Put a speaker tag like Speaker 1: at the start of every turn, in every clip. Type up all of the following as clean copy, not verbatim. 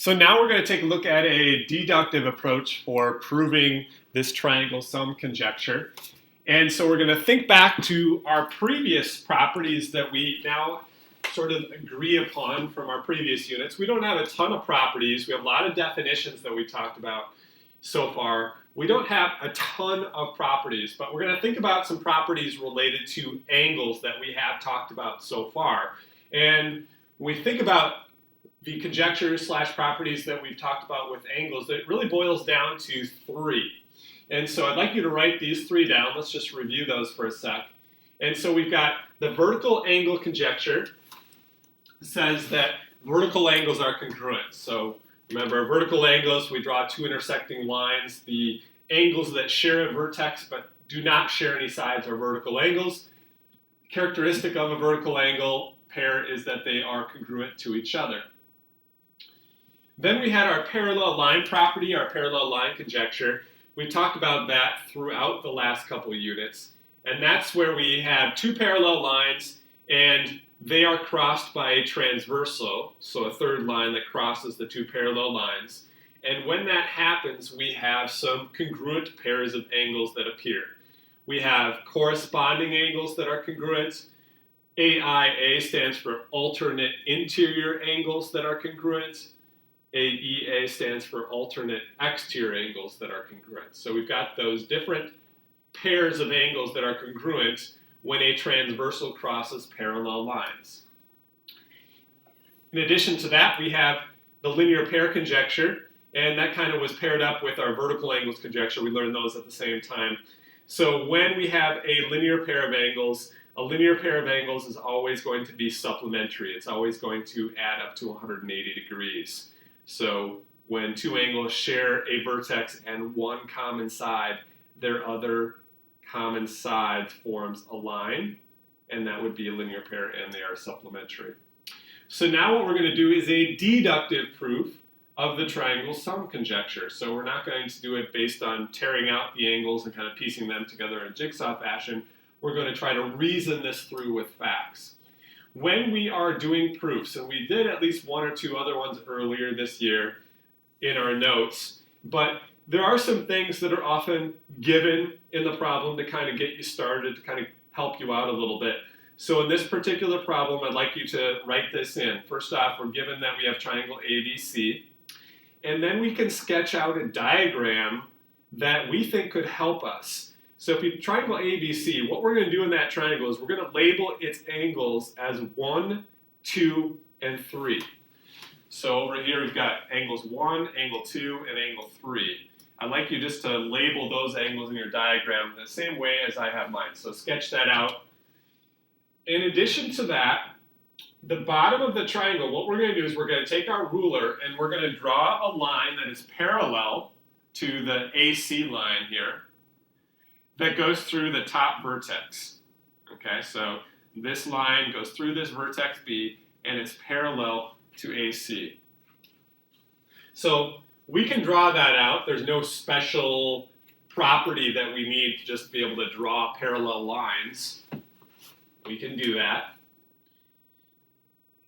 Speaker 1: So now we're going to take a look at a deductive approach for proving this triangle sum conjecture. And so we're going to think back to our previous properties that we now sort of agree upon from our previous units. We don't have a ton of properties. We have a lot of definitions that we talked about so far. We don't have a ton of properties, but we're going to think about some properties related to angles that we have talked about so far. And when we think about the conjectures / properties that we've talked about with angles, it really boils down to three. And so I'd like you to write these three down. Let's just review those for a sec. And so we've got the vertical angle conjecture. Says that vertical angles are congruent. So remember, vertical angles, we draw two intersecting lines. The angles that share a vertex but do not share any sides are vertical angles. Characteristic of a vertical angle pair is that they are congruent to each other. Then we had our parallel line property, our parallel line conjecture. We talked about that throughout the last couple of units. And that's where we have two parallel lines and they are crossed by a transversal, so a third line that crosses the two parallel lines. And when that happens, we have some congruent pairs of angles that appear. We have corresponding angles that are congruent. AIA stands for alternate interior angles that are congruent. AEA stands for alternate exterior angles that are congruent. So we've got those different pairs of angles that are congruent when a transversal crosses parallel lines. In addition to that, we have the linear pair conjecture, and that kind of was paired up with our vertical angles conjecture. We learned those at the same time. So when we have a linear pair of angles, a linear pair of angles is always going to be supplementary. It's always going to add up to 180 degrees. So when two angles share a vertex and one common side, their other common side forms a line, and that would be a linear pair, and they are supplementary. So now what we're going to do is a deductive proof of the triangle sum conjecture. So we're not going to do it based on tearing out the angles and kind of piecing them together in jigsaw fashion. We're going to try to reason this through with facts. When we are doing proofs, and we did at least one or two other ones earlier this year in our notes, but there are some things that are often given in the problem to kind of get you started, to kind of help you out a little bit. So in this particular problem, I'd like you to write this in. First off, we're given that we have triangle ABC, and then we can sketch out a diagram that we think could help us. So if you triangle ABC, what we're going to do in that triangle is we're going to label its angles as 1, 2, and 3. So over here we've got angles 1, angle 2, and angle 3. I'd like you just to label those angles in your diagram the same way as I have mine. So sketch that out. In addition to that, the bottom of the triangle, what we're going to do is we're going to take our ruler and we're going to draw a line that is parallel to the AC line here that goes through the top vertex. Okay, so this line goes through this vertex B and it's parallel to AC. So we can draw that out. There's no special property that we need to just be able to draw parallel lines. We can do that.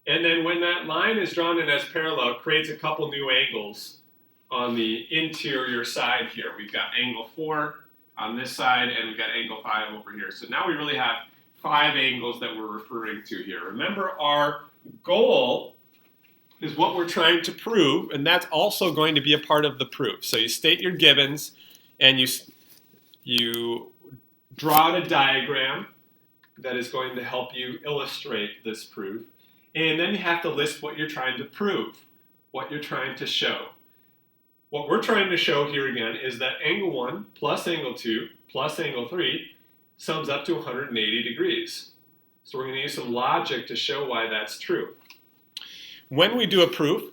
Speaker 1: And then when that line is drawn in as parallel, it creates a couple new angles on the interior side here. We've got angle 4 on this side, and we've got angle 5 over here. So now we really have 5 angles that we're referring to here. Remember, our goal is what we're trying to prove, and that's also going to be a part of the proof. So you state your givens, and you draw out a diagram that is going to help you illustrate this proof, and then you have to list what you're trying to prove, what you're trying to show. What we're trying to show here again is that angle 1 plus angle 2 plus angle 3 sums up to 180 degrees. So we're going to use some logic to show why that's true. When we do a proof,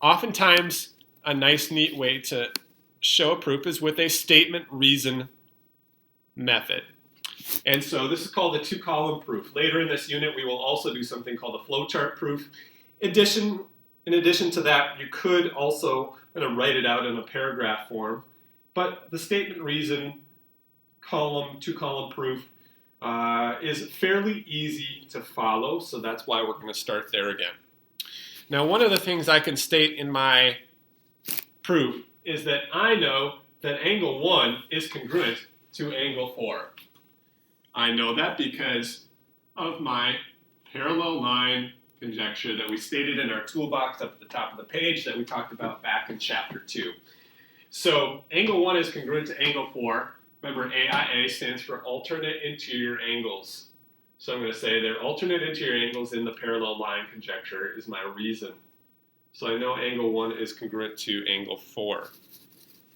Speaker 1: oftentimes a nice, neat way to show a proof is with a statement reason method. And so this is called the two-column proof. Later in this unit, we will also do something called a flowchart proof. In addition to that, you could also write it out in a paragraph form. But the statement reason two-column proof is fairly easy to follow, so that's why we're going to start there again. Now, one of the things I can state in my proof is that I know that angle 1 is congruent to angle 4. I know that because of my parallel line conjecture that we stated in our toolbox up at the top of the page that we talked about back in chapter 2. So angle 1 is congruent to angle 4. Remember, AIA stands for alternate interior angles. So I'm going to say they're alternate interior angles in the parallel line conjecture is my reason. So I know angle 1 is congruent to angle 4.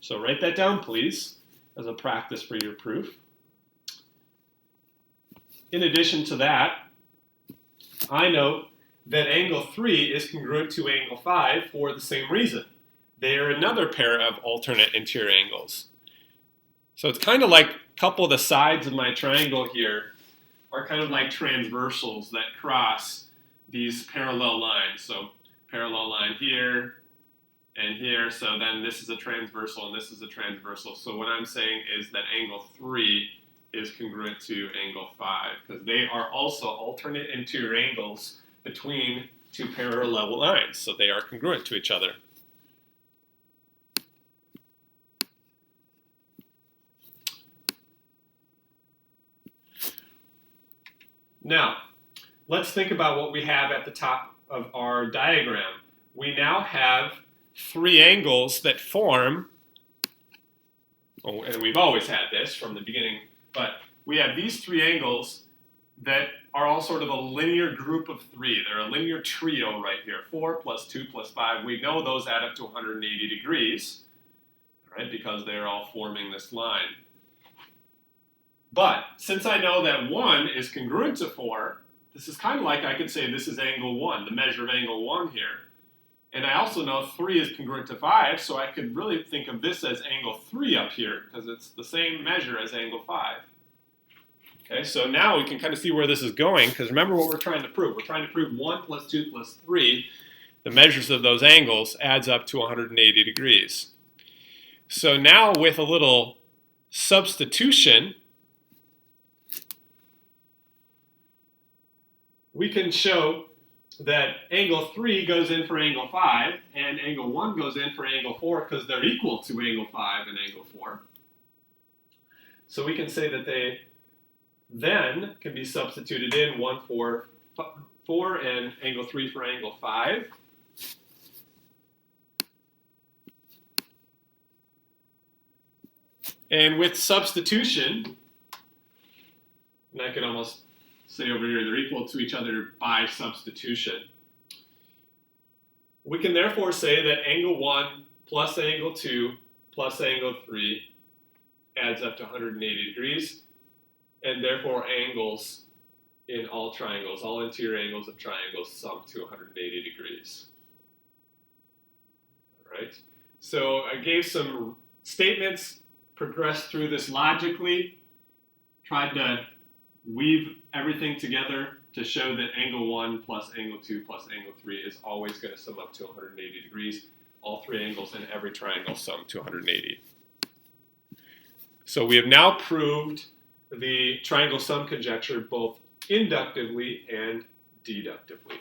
Speaker 1: So write that down, please, as a practice for your proof. In addition to that, I know that angle 3 is congruent to angle 5 for the same reason. They are another pair of alternate interior angles. So it's kind of like a couple of the sides of my triangle here are kind of like transversals that cross these parallel lines. So parallel line here and here. So then this is a transversal and this is a transversal. So what I'm saying is that angle 3 is congruent to angle 5 because they are also alternate interior angles between two parallel lines. So they are congruent to each other. Now, let's think about what we have at the top of our diagram. We now have 3 angles that form, and we've always had this from the beginning, but we have these 3 angles that are all sort of a linear group of 3. They're a linear trio right here, 4 plus 2 plus 5. We know those add up to 180 degrees, right, because they're all forming this line. But since I know that 1 is congruent to 4, this is kind of like I could say this is angle 1, the measure of angle 1 here. And I also know 3 is congruent to 5, so I could really think of this as angle 3 up here, because it's the same measure as angle 5. Okay, so now we can kind of see where this is going, because remember what we're trying to prove. We're trying to prove 1 plus 2 plus 3, the measures of those angles, adds up to 180 degrees. So now with a little substitution, we can show that angle 3 goes in for angle 5 and angle 1 goes in for angle 4 because they're equal to angle 5 and angle 4. So we can say that they then can be substituted in 1 for 4 and angle 3 for angle 5. And with substitution, and I could almost say over here, they're equal to each other by substitution. We can therefore say that angle 1 plus angle 2 plus angle 3 adds up to 180 degrees, and therefore angles in all triangles, all interior angles of triangles, sum to 180 degrees. All right. So I gave some statements, progressed through this logically, tried to weave everything together to show that angle 1 plus angle 2 plus angle 3 is always going to sum up to 180 degrees. All 3 angles in every triangle sum to 180. So we have now proved the triangle sum conjecture both inductively and deductively.